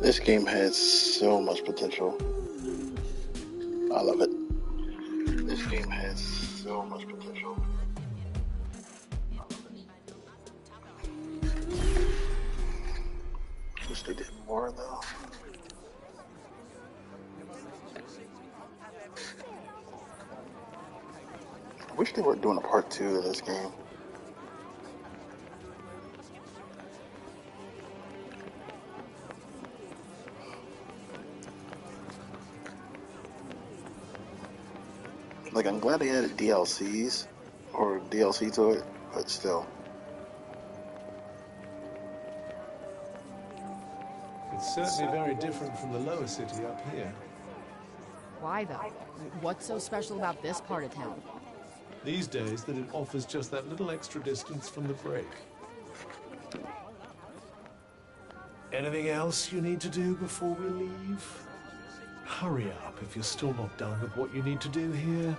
This game has so much potential. I love it. This game has so much potential. I love it. Wish they did more though. I wish they were doing a part 2 of this game. Like, I'm glad they added DLCs or DLC to it, but still. It's certainly very different from the lower city up here. Why though? What's so special about this part of town? These days, that it offers just that little extra distance from the break. Anything else you need to do before we leave? Hurry up if you're still not done with what you need to do here.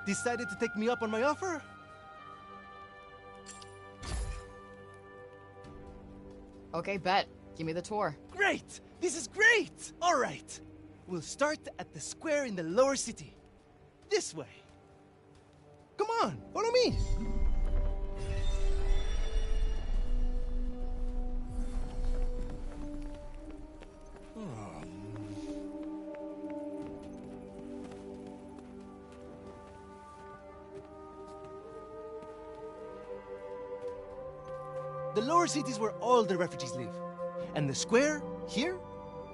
Decided to take me up on my offer? Okay, bet. Give me the tour. Great! This is great! All right. We'll start at the square in the lower city. This way. Come on, follow me. The lower city is where all the refugees live. And the square, here,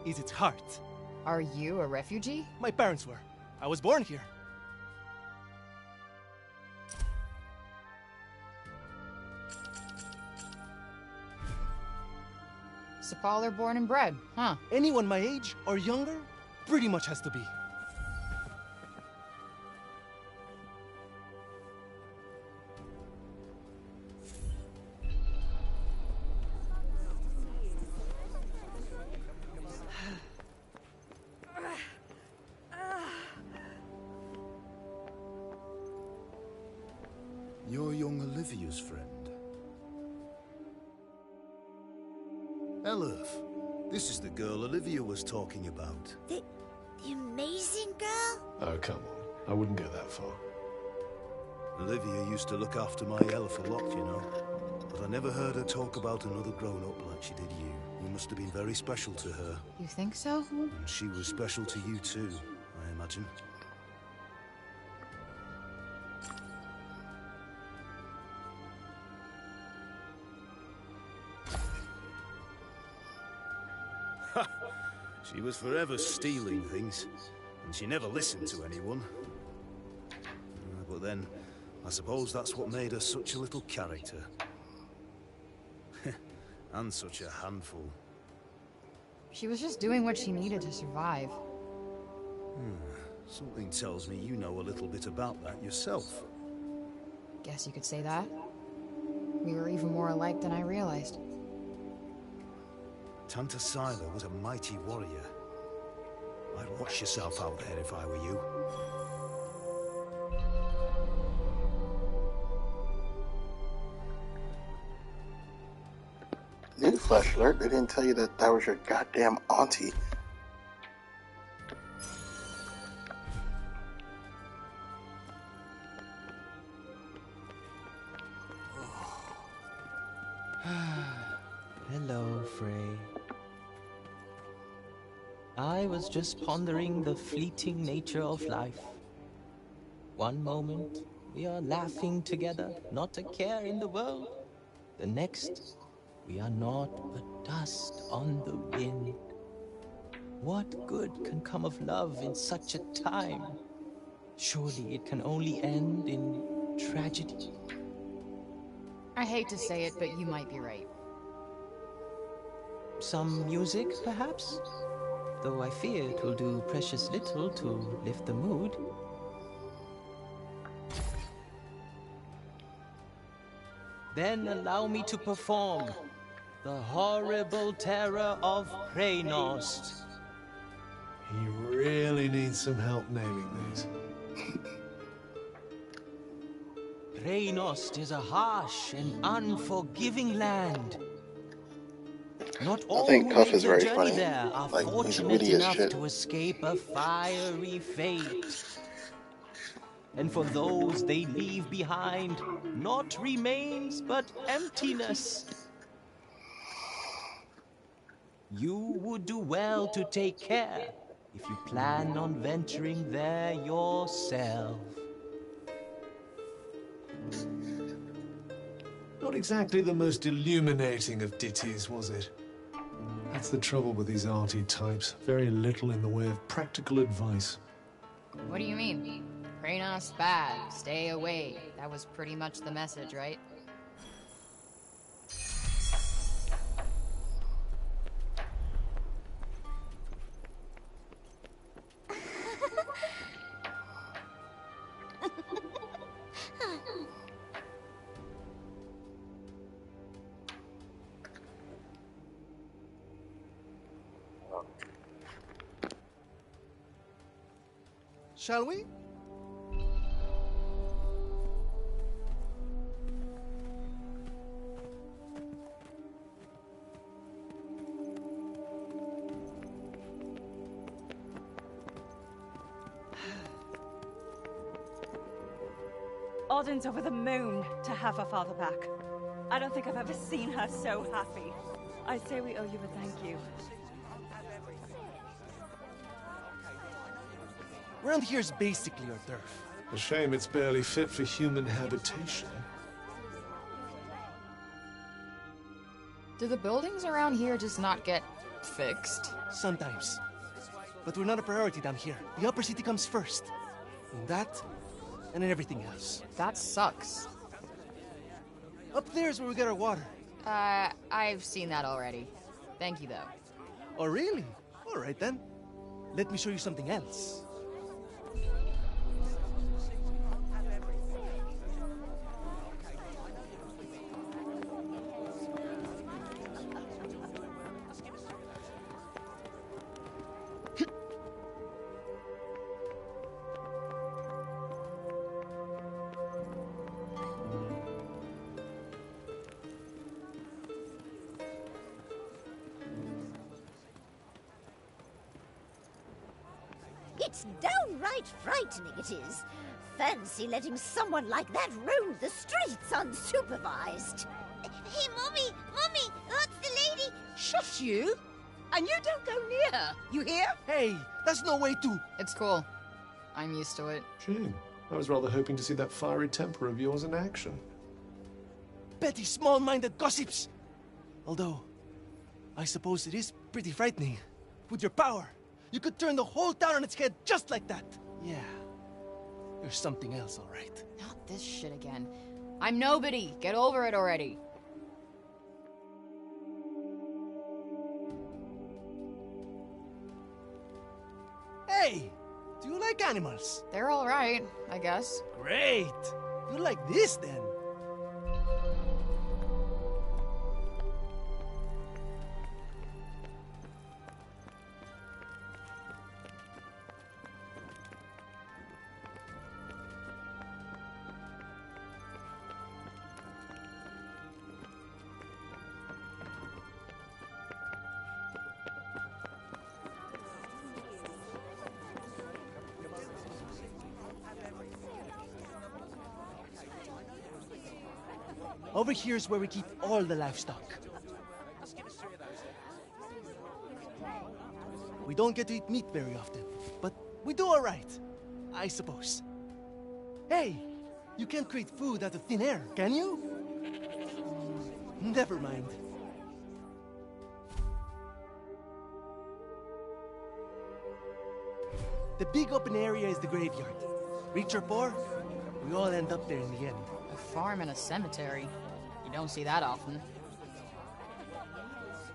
is its heart. Are you a refugee? My parents were. I was born here. Sepaler born and bred, huh? Anyone my age or younger pretty much has to be. You're young Olivia's friend. Elif, this is the girl Olivia was talking about. The amazing girl? Oh, come on. I wouldn't go that far. Olivia used to look after my elf a lot, you know. But I never heard her talk about another grown-up like she did you. You must have been very special to her. You think so? And she was special to you too, I imagine. She was forever stealing things, and she never listened to anyone. But then, I suppose that's what made her such a little character. And such a handful. She was just doing what she needed to survive. Something tells me you know a little bit about that yourself. Guess you could say that. We were even more alike than I realized. Tanta Sila was a mighty warrior. I'd watch yourself out there if I were you. Newsflash alert, they didn't tell you that that was your goddamn auntie. Hello, Frey. I was just pondering the fleeting nature of life. One moment, we are laughing together, not a care in the world. The next, we are not but dust on the wind. What good can come of love in such a time? Surely it can only end in tragedy. I hate to say it, but you might be right. Some music, perhaps? Though I fear it will do precious little to lift the mood. Then allow me to perform the horrible terror of Preynost. He really needs some help naming these. Preynost is a harsh and unforgiving land. Not I all think who Cuff make is the very journey funny. there are Like, he's fortunate witty as enough shit. to escape a fiery fate. And for those they leave behind, not remains but emptiness. You would do well to take care if you plan on venturing there yourself. Not exactly the most illuminating of ditties, was it? That's the trouble with these arty types. Very little in the way of practical advice. What do you mean? Preynost bad, stay away. That was pretty much the message, right? Shall we? Odin's over the moon to have her father back. I don't think I've ever seen her so happy. I say we owe you a thank you. Around here is basically hors d'oeuvre. A shame it's barely fit for human habitation. Do the buildings around here just not get fixed? Sometimes. But we're not a priority down here. The upper city comes first. And that, and then everything else. That sucks. Up there is where we get our water. I've seen that already. Thank you, though. Oh, really? All right, then. Let me show you something else. It's downright frightening, it is. Fancy letting someone like that roam the streets unsupervised. Hey, Mommy! Mommy! That's the lady! Shush you! And you don't go near her, you hear? Hey, that's no way to... It's cool. I'm used to it. Shame. I was rather hoping to see that fiery temper of yours in action. petty, small-minded gossips. Although, I suppose it is pretty frightening. With your power, you could turn the whole town on its head just like that. Yeah, you're something else, all right. Not this shit again. I'm nobody. Get over it already. Hey, do you like animals? They're all right, I guess. Great. You like this, then? Over here is where we keep all the livestock. We don't get to eat meat very often, but we do all right, I suppose. Hey, you can't create food out of thin air, can you? Never mind. The big open area is the graveyard. Rich or poor, we all end up there in the end. A farm and a cemetery. You don't see that often.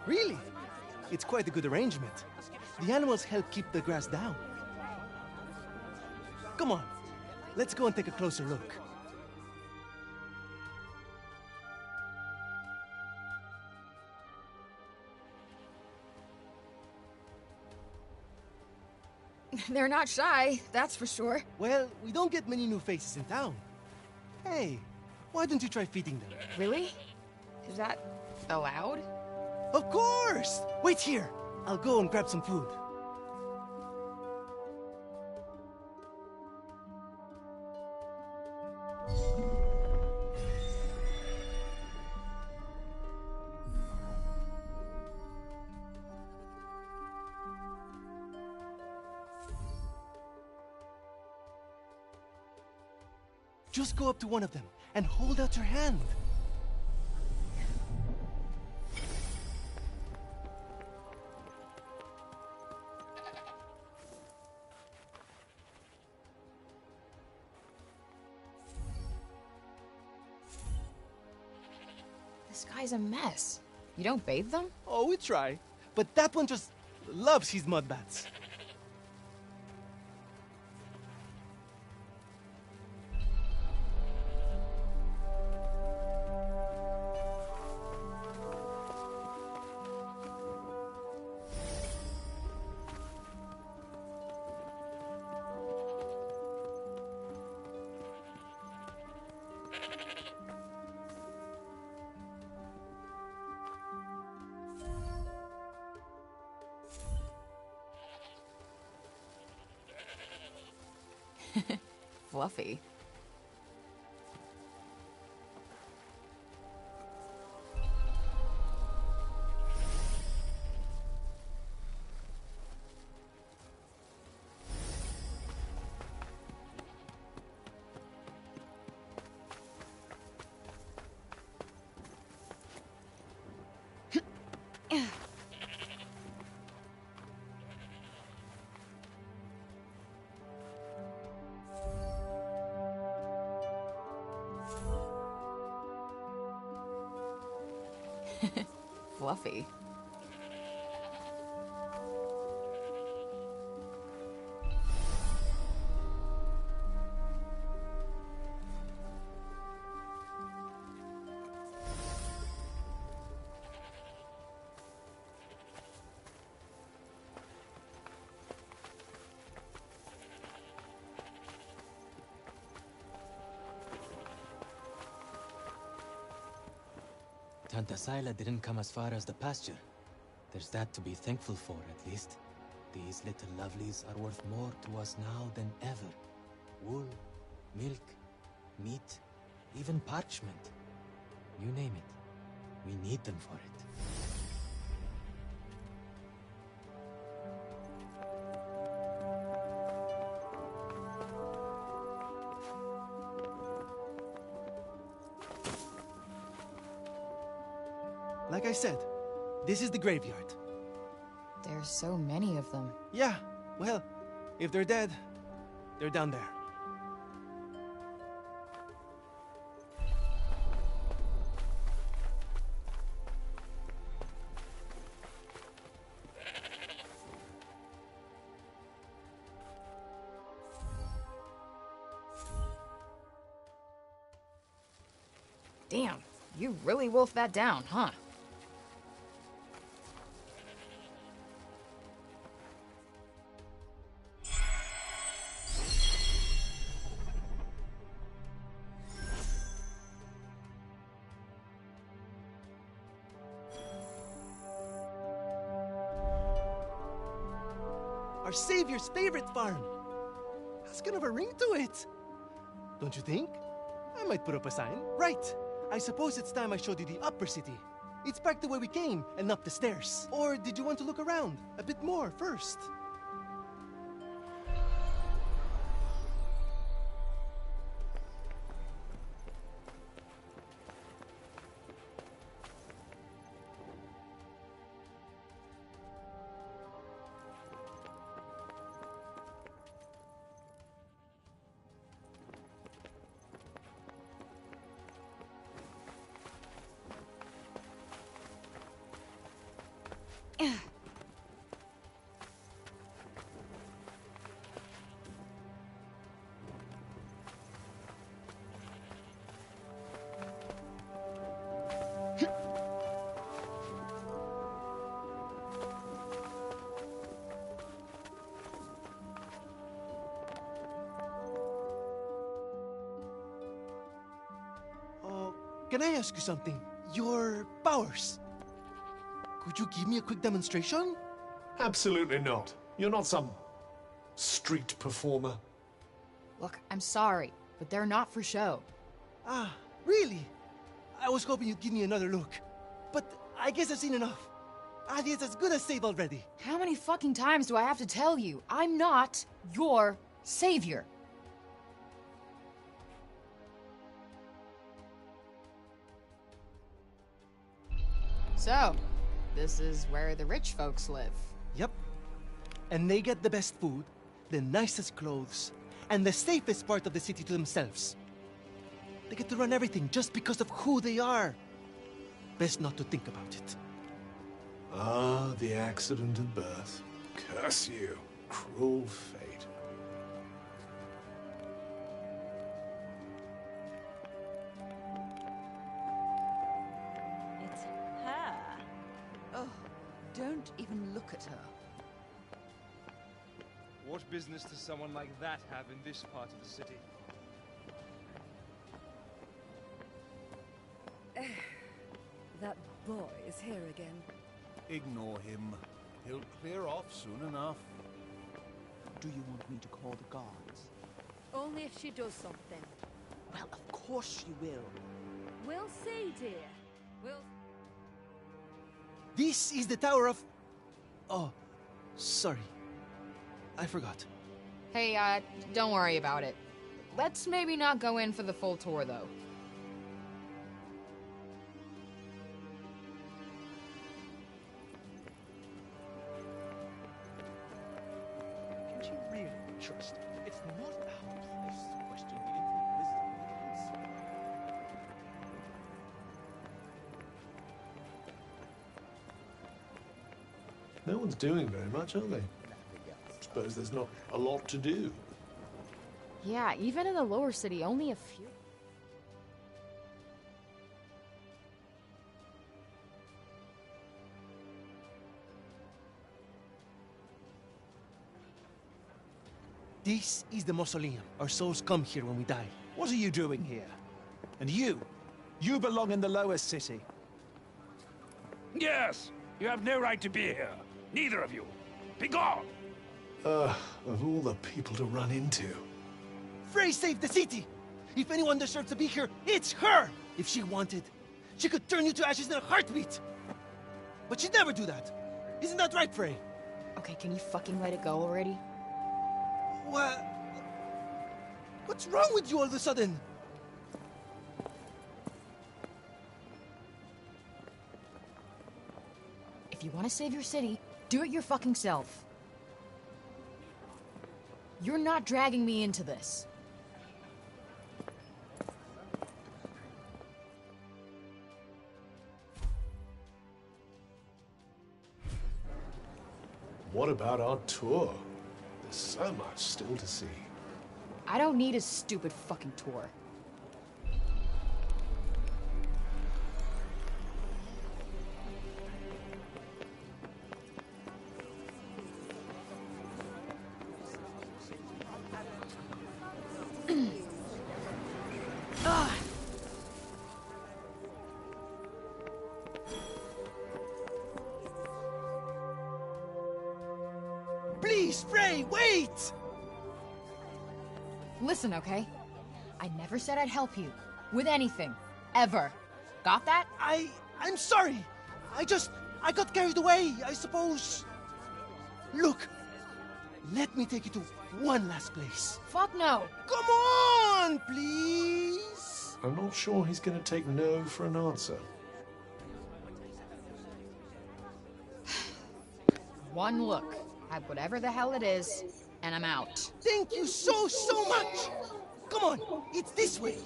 Really? It's quite a good arrangement. The animals help keep the grass down. Come on, let's go and take a closer look. They're not shy, that's for sure. Well, we don't get many new faces in town. Hey, why don't you try feeding them? Really? Is that allowed? Of course! Wait here. I'll go and grab some food. Just go up to one of them and hold out your hand. This guy's a mess. You don't bathe them? Oh, we try. But that one just loves his mud baths. Fluffy. Fluffy. Tanta Sila didn't come as far as the pasture. There's that to be thankful for, at least. These little lovelies are worth more to us now than ever. Wool, milk, meat, even parchment. You name it. We need them for it. Like I said, this is the graveyard. There's so many of them. Yeah, well, if they're dead, they're down there. Damn, you really wolfed that down, huh? Our savior's favorite farm. Has kind of a ring to it. Don't you think? I might put up a sign. Right. I suppose it's time I showed you the upper city. It's back the way we came, and up the stairs. Or did you want to look around a bit more first? Can I ask you something? Your powers. Could you give me a quick demonstration? Absolutely not. You're not some street performer. Look, I'm sorry, but they're not for show. Ah, really? I was hoping you'd give me another look. But I guess I've seen enough. Adia's as good as saved already. How many fucking times do I have to tell you? I'm not your savior. So, this is where the rich folks live. Yep. And they get the best food, the nicest clothes, and the safest part of the city to themselves. They get to run everything just because of who they are. Best not to think about it. Ah, the accident of birth. Curse you, cruel fate. It's her. Oh, don't even look at her. What business does someone like that have in this part of the city? That boy is here again. Ignore him. He'll clear off soon enough. Do you want me to call the guards? Only if she does something. Well, of course she will. We'll see, dear. We'll... This is the Tower of... Oh, sorry. I forgot. Hey, don't worry about it. Let's maybe not go in for the full tour, though. Can she really be trusted? It's not our place to question the infinite wisdom of the gods. No one's doing very much, are they? Suppose there's not a lot to do. Yeah, even in the lower city, only a few. This is the mausoleum. Our souls come here when we die. What are you doing here? And you? You belong in the lower city. Yes! You have no right to be here. Neither of you. Be gone! Of all the people to run into. Frey saved the city! If anyone deserves to be here, it's her! If she wanted, she could turn you to ashes in a heartbeat! But she'd never do that. Isn't that right, Frey? Okay, can you fucking let it go already? What? What's wrong with you all of a sudden? If you want to save your city, do it your fucking self. You're not dragging me into this. What about our tour? There's so much still to see. I don't need a stupid fucking tour. Please, Frey, wait! Listen, okay? I never said I'd help you. With anything. Ever. Got that? I'm sorry! I got carried away, I suppose. Look, let me take you to one last place. Fuck no. Come on, please. I'm not sure he's going to take no for an answer. One look at whatever the hell it is, and I'm out. Thank you so much. Come on, it's this way.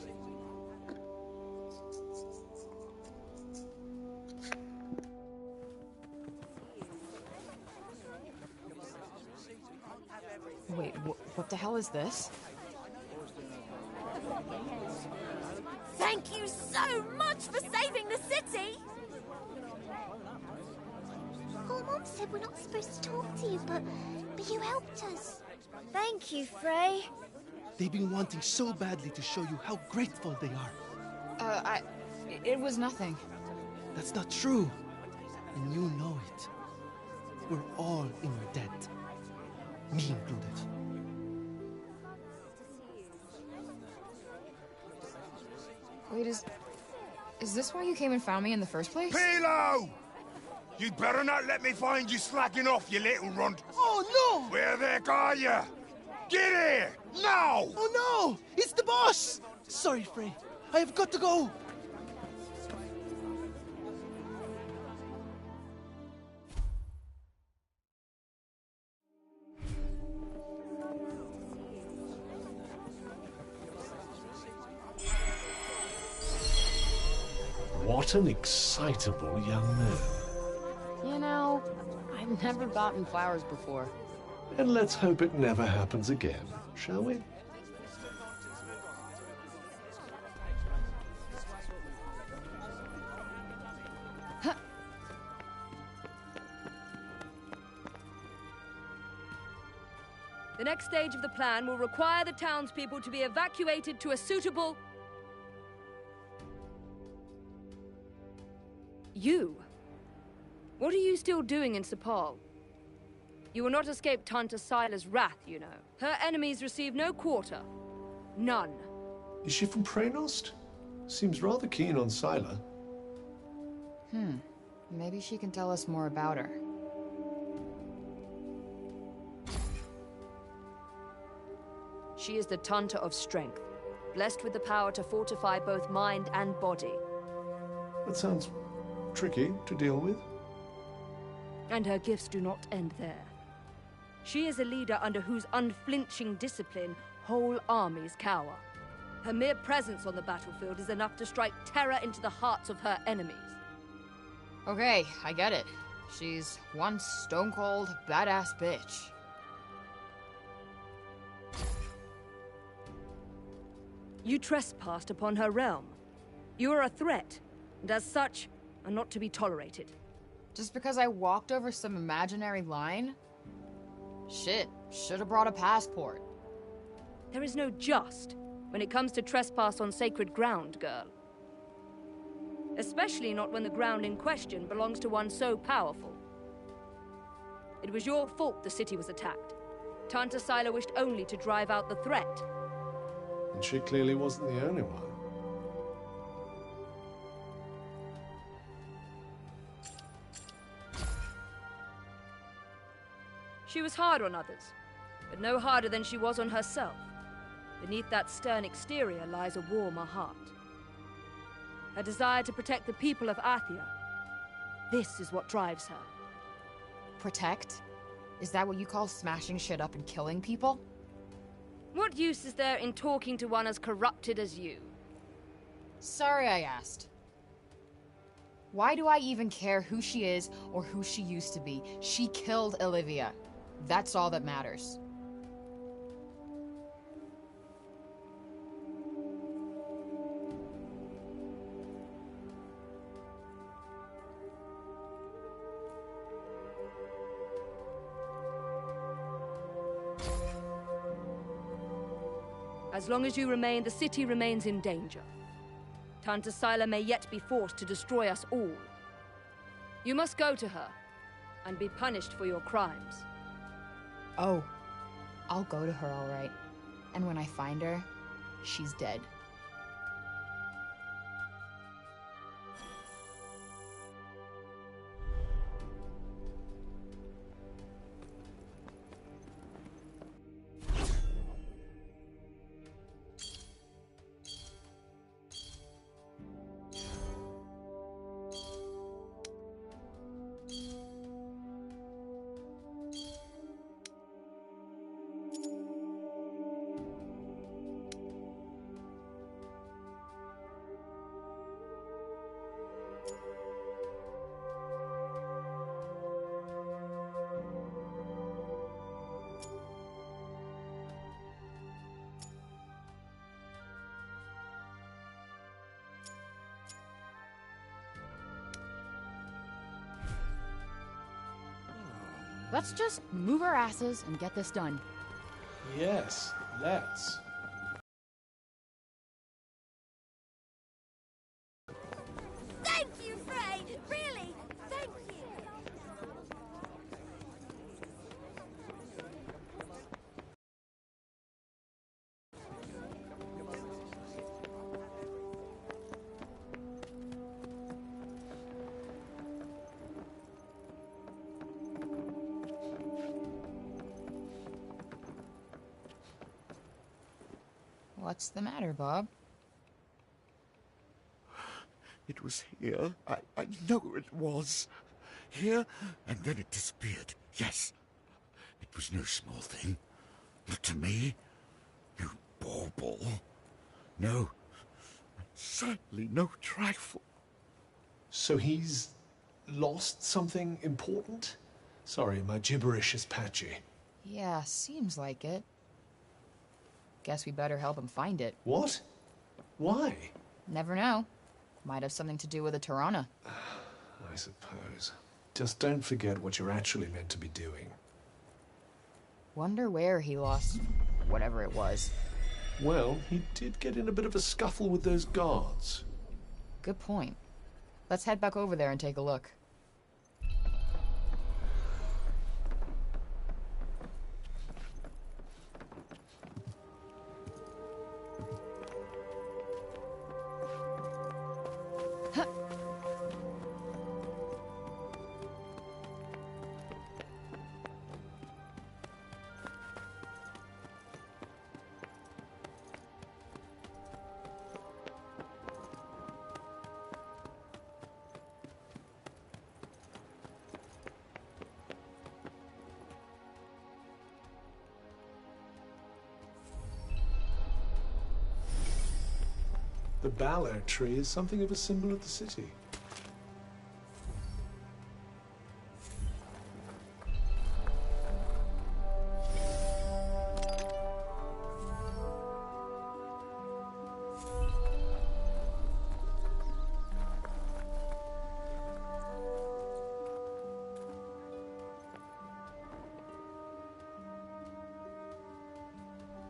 Wait, what the hell is this? Thank you so much for saving the city! Oh, Mom said we're not supposed to talk to you, but you helped us. Thank you, Frey. They've been wanting so badly to show you how grateful they are. It was nothing. That's not true. And you know it. We're all in your debt. Me included. Wait, is this why you came and found me in the first place? Pilo! You better not let me find you slacking off, you little runt. Oh, no! Where the heck are you? Get here! Now! Oh, no! It's the boss! Sorry, Frey. I have got to go. What an excitable young man. You know, I've never gotten flowers before. And let's hope it never happens again, shall we? The next stage of the plan will require the townspeople to be evacuated to a suitable... You? What are you still doing in Sepal? You will not escape Tanta Sila's wrath, you know. Her enemies receive no quarter. None. Is she from Praenost? Seems rather keen on Sila. Maybe she can tell us more about her. She is the Tanta of strength, blessed with the power to fortify both mind and body. That sounds tricky to deal with. And her gifts do not end there. She is a leader under whose unflinching discipline whole armies cower. Her mere presence on the battlefield is enough to strike terror into the hearts of her enemies. Okay, I get it. She's one stone-cold, badass bitch. You trespassed upon her realm. You are a threat, and as such, are not to be tolerated. Just because I walked over some imaginary line? Shit, should have brought a passport. There is no just when it comes to trespass on sacred ground, girl. Especially not when the ground in question belongs to one so powerful. It was your fault the city was attacked. Tanta Sila wished only to drive out the threat. And she clearly wasn't the only one. She was hard on others, but no harder than she was on herself. Beneath that stern exterior lies a warmer heart. A desire to protect the people of Athia. This is what drives her. Protect? Is that what you call smashing shit up and killing people? What use is there in talking to one as corrupted as you? Sorry I asked. Why do I even care who she is or who she used to be? She killed Olivia. That's all that matters. As long as you remain, the city remains in danger. Tanta Sila may yet be forced to destroy us all. You must go to her, and be punished for your crimes. Oh, I'll go to her all right. And when I find her, she's dead. Let's just move our asses and get this done. Yes, let's. Thank you, Frey! Really, thank you! What's the matter, Bob? It was here. I know it was. Here, and then it disappeared. Yes. It was no small thing. Not to me. No bauble. No. Certainly no trifle. So he's lost something important? Sorry, my gibberish is patchy. Yeah, seems like it. Guess we better help him find it. What? Why? Never know. Might have something to do with a Tirana. I suppose. Just don't forget what you're actually meant to be doing. Wonder where he lost whatever it was. Well, he did get in a bit of a scuffle with those guards. Good point. Let's head back over there and take a look. The Ballard tree is something of a symbol of the city.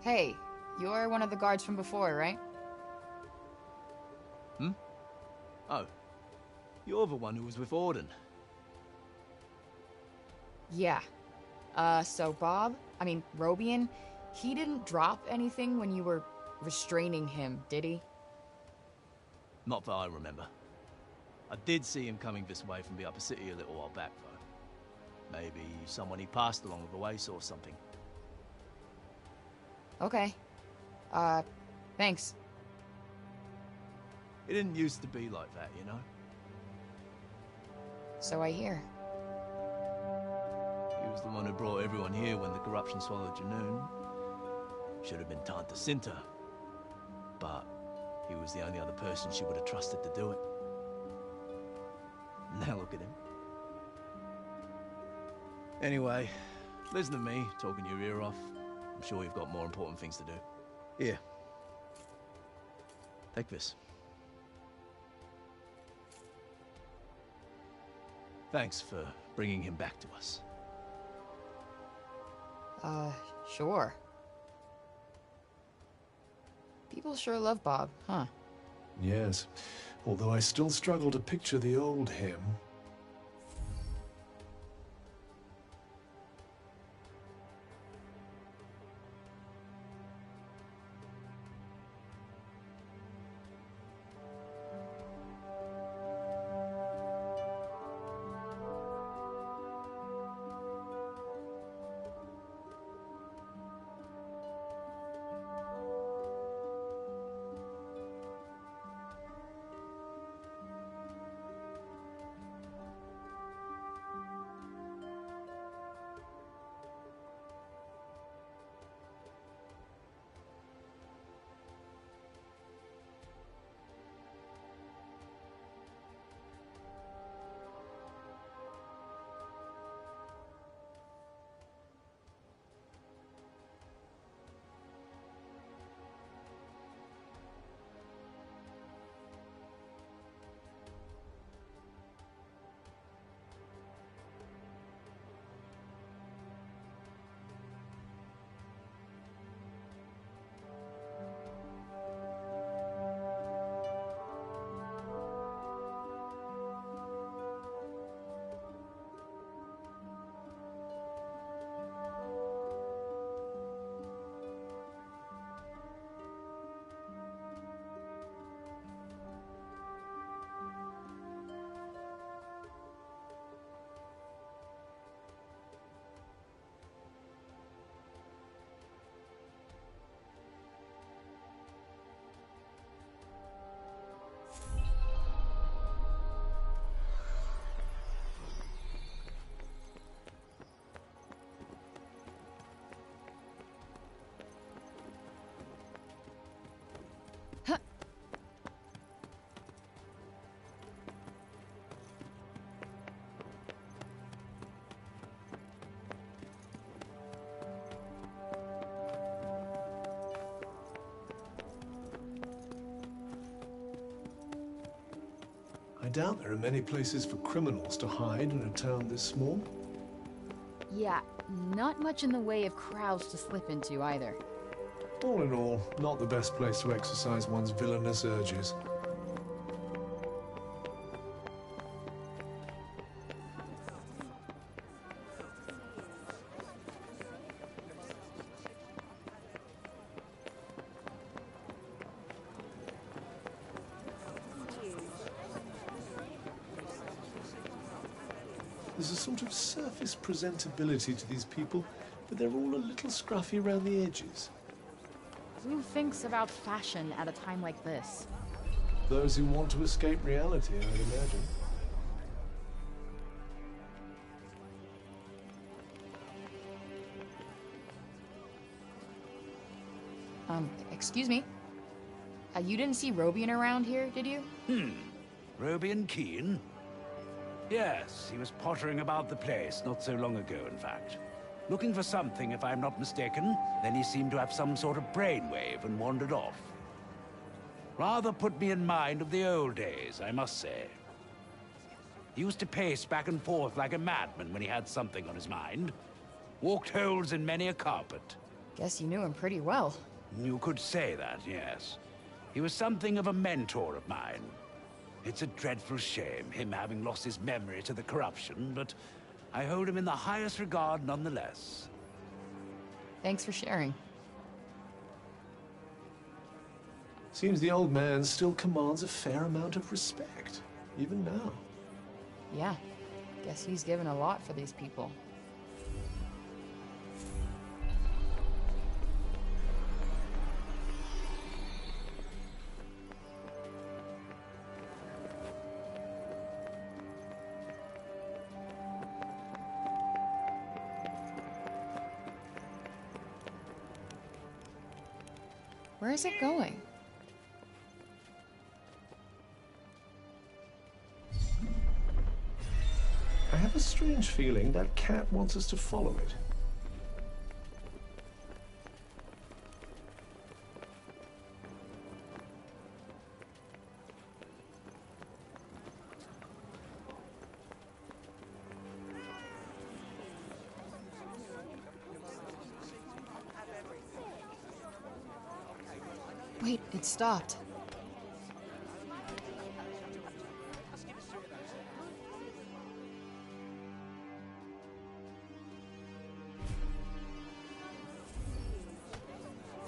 Hey, you're one of the guards from before, right? Hmm? Oh. You're the one who was with Auden. Yeah. So Robian, he didn't drop anything when you were restraining him, did he? Not that I remember. I did see him coming this way from the upper city a little while back, though. Maybe someone he passed along the way saw something. Okay. Thanks. It didn't used to be like that, you know? So I hear. He was the one who brought everyone here when the corruption swallowed Janoon. Should have been Tanta Cinta. But he was the only other person she would have trusted to do it. Now look at him. Anyway, listen to me talking your ear off. I'm sure you've got more important things to do. Here. Take this. Thanks for bringing him back to us. Sure. People sure love Bob, huh? Yes, although I still struggle to picture the old him. doubt there are many places for criminals to hide in a town this small. Yeah, not much in the way of crowds to slip into either. All in all, not the best place to exercise one's villainous urges. There's a sort of surface presentability to these people, but they're all a little scruffy around the edges. Who thinks about fashion at a time like this? Those who want to escape reality, I'd imagine. Excuse me? You didn't see Robian around here, did you? Robian Keen? Yes, he was pottering about the place not so long ago, in fact. Looking for something, if I'm not mistaken. Then he seemed to have some sort of brainwave and wandered off. Rather put me in mind of the old days, I must say. He used to pace back and forth like a madman when he had something on his mind. Walked holes in many a carpet. Guess you knew him pretty well. You could say that, yes. He was something of a mentor of mine. It's a dreadful shame, him having lost his memory to the corruption, but I hold him in the highest regard nonetheless. Thanks for sharing. Seems the old man still commands a fair amount of respect, even now. Yeah, guess he's given a lot for these people. Where is it going? I have a strange feeling that cat wants us to follow it. Wait, it stopped.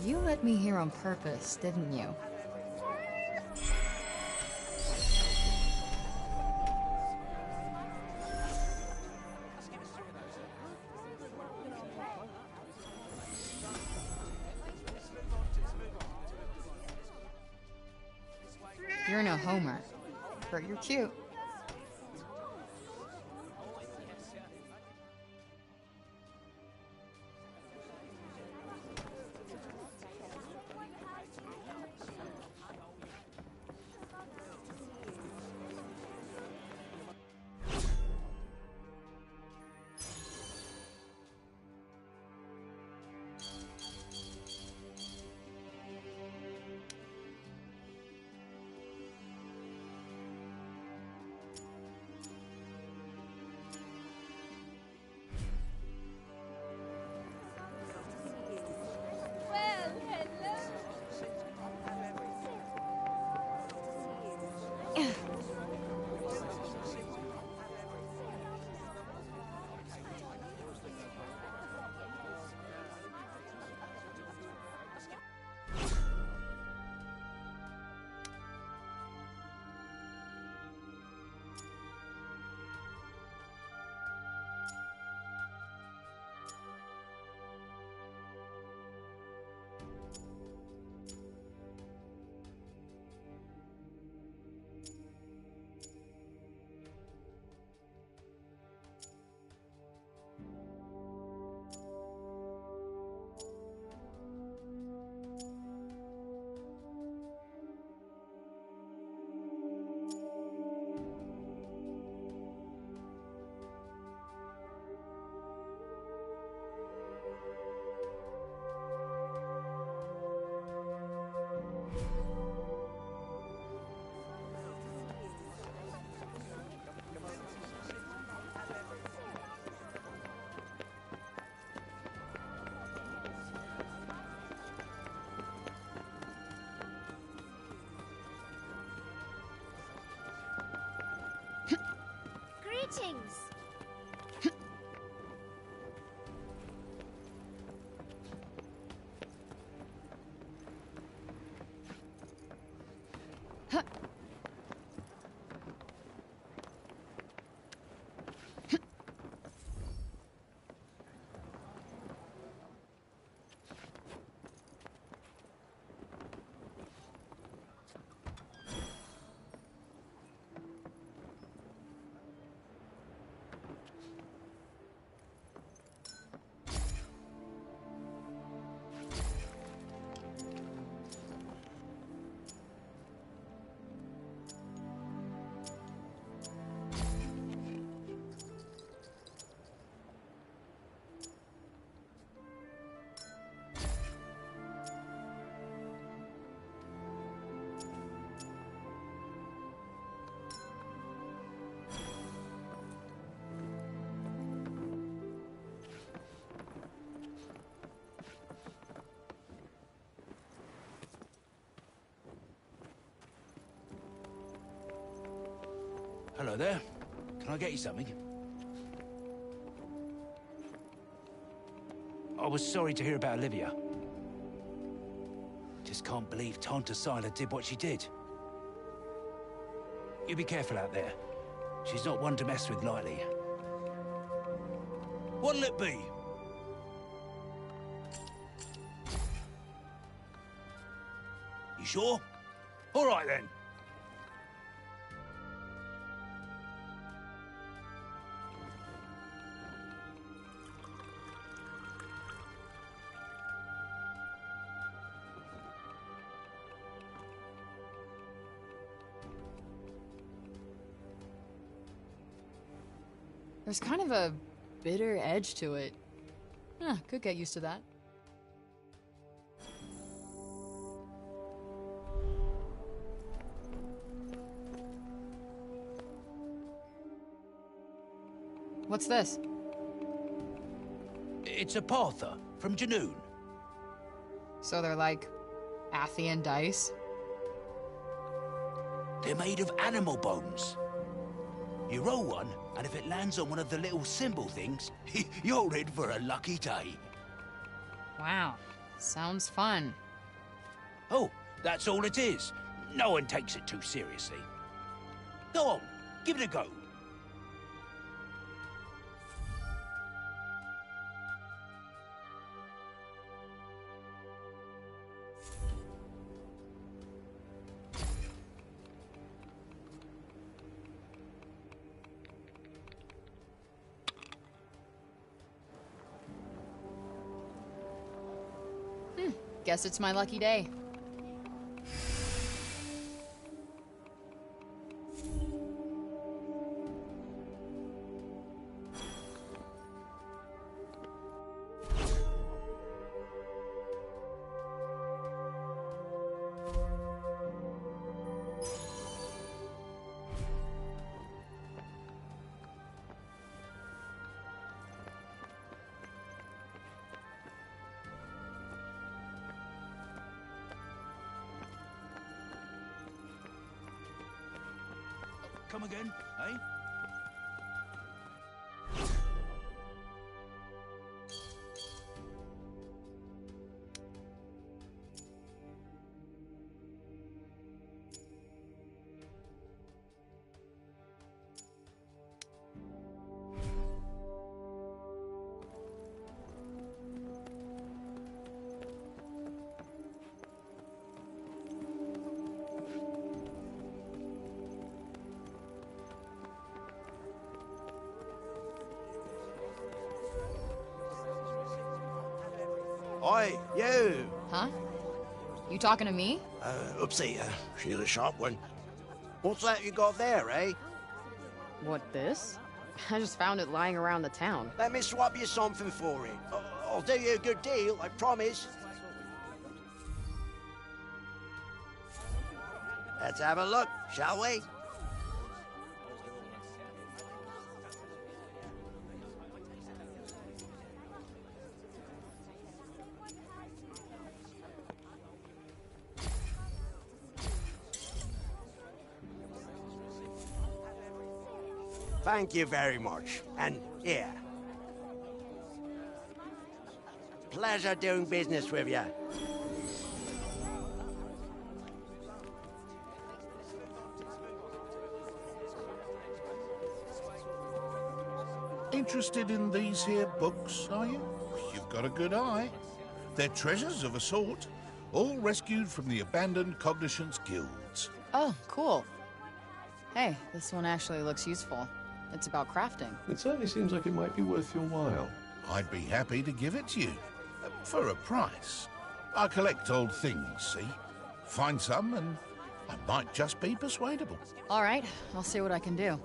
You let me here on purpose, didn't you? You're no Homer, but you're cute. Greetings! Hello there. Can I get you something? I was sorry to hear about Olivia. Just can't believe Tanta Sila did what she did. You be careful out there. She's not one to mess with lightly. What'll it be? You sure? All right then. There's kind of a bitter edge to it. Could get used to that. What's this? It's a Partha from Janoon. So they're like Athian dice? They're made of animal bones. You roll one, and if it lands on one of the little symbol things, you're in for a lucky day. Wow. Sounds fun. Oh, that's all it is. No one takes it too seriously. Go on, give it a go. Guess it's my lucky day. Come again, eh? Oi, you! Huh? You talking to me? Oopsie, she's a sharp one. What's that you got there, eh? What, this? I just found it lying around the town. Let me swap you something for it. I'll do you a good deal, I promise. Let's have a look, shall we? Thank you very much. And here. Pleasure doing business with you. Interested in these here books, are you? You've got a good eye. They're treasures of a sort, all rescued from the abandoned Cognitions guilds. Oh, cool. Hey, this one actually looks useful. It's about crafting. It certainly seems like it might be worth your while. I'd be happy to give it to you. For a price. I collect old things, see? Find some and I might just be persuadable. All right, I'll see what I can do.